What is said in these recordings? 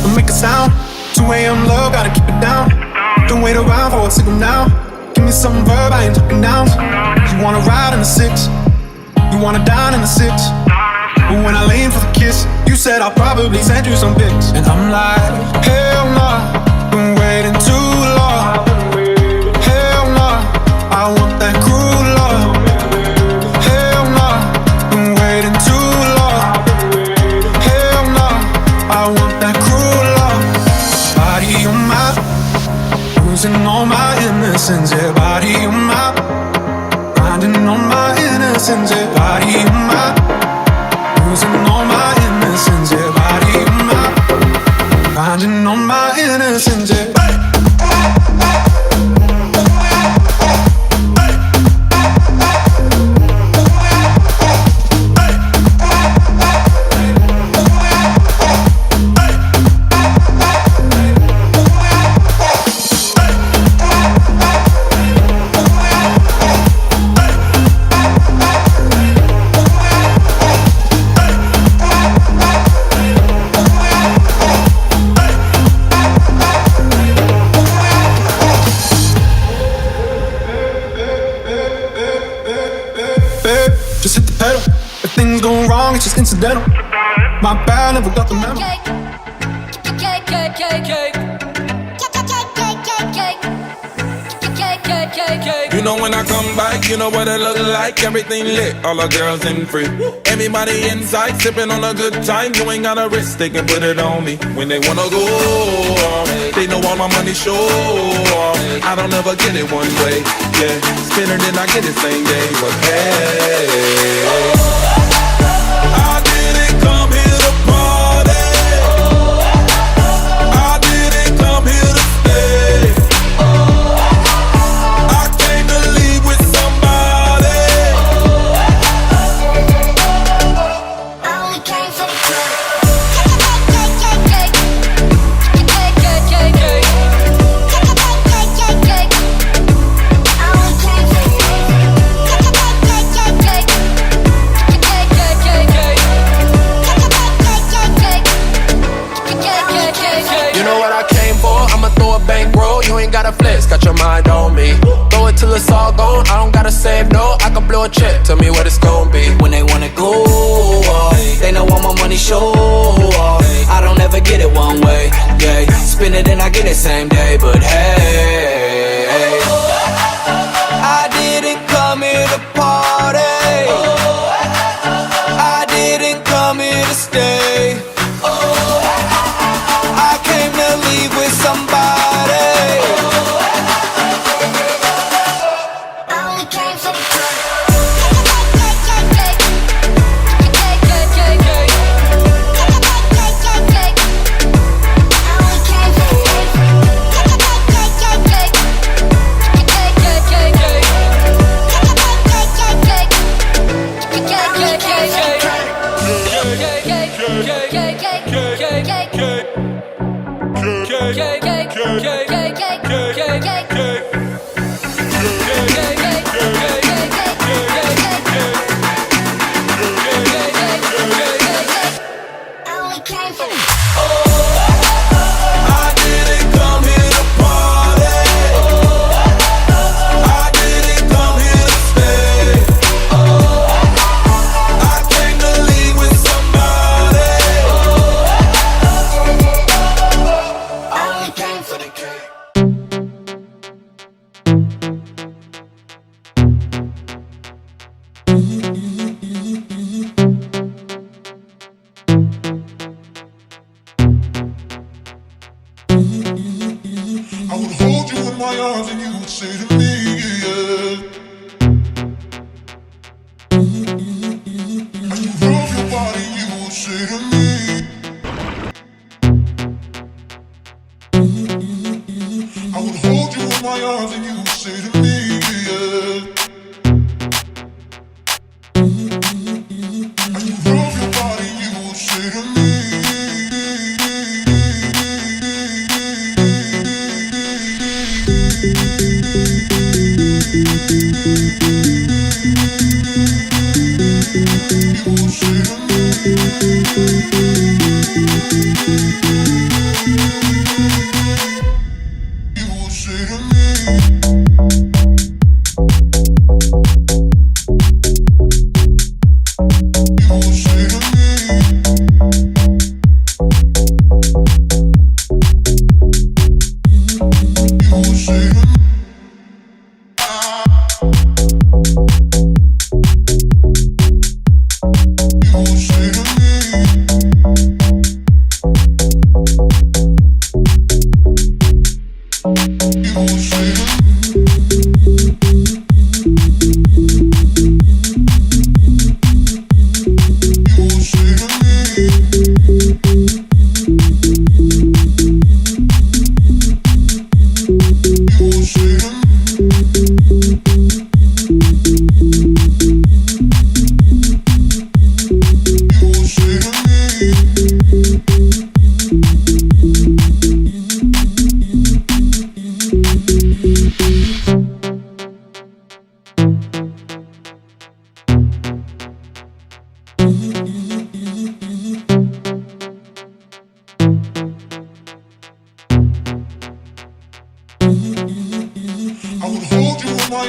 don't make a sound. 2 a.m. love, gotta keep it down. Don't wait around for a signal now. Give me some verb, I ain't talking down. You wanna ride in the 6, you wanna dine in the 6. But when I lean for the kiss, you said I'll probably send you some pics. And I'm like, hell nah, been waiting too long. Hell nah, I want that cruel love. Hell nah, been waiting too long. Hell nah, I want that cruel love. Body on my, losing all my innocence. Yeah, body on my, grinding on my innocence. Yeah, body on my, losing all my innocence, yeah, body on my, finding all my innocence, yeah. Just hit the pedal. If things go wrong, it's just incidental. My bad, never got the memo. You know when I come back, you know what it look like. Everything lit, all the girls in free. Everybody inside, sipping on a good time. You ain't got a risk, they can put it on me. When they wanna go, they know all my money show. I don't ever get it one way, yeah. Spin it and I get it same day, but hey, I didn't come here to party. I didn't come here to stay. I came to leave with somebody. I only came for the club. You know what I came for? I'ma throw a bankroll. You ain't gotta flex, got your mind on me. Throw it till it's all gone. I don't gotta save no. I can blow a check. Tell me what it's gon' be. When they wanna go off, they know all my money show off. I don't ever get it one way, yeah. Spin it and I get it same day, but hey, I didn't come here to party. I didn't come here to stay. I came to leave with somebody. I only came for the club.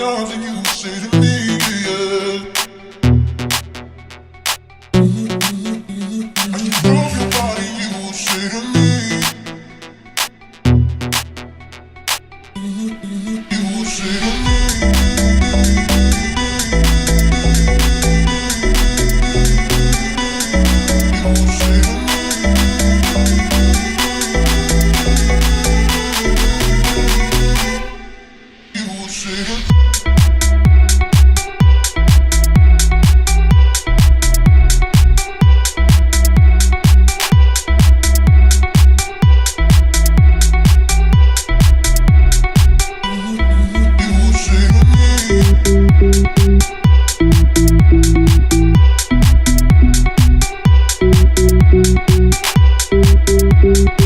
arms and you would say to me, yeah. When you drove your body, you would say to me, you would say to me. Thank you.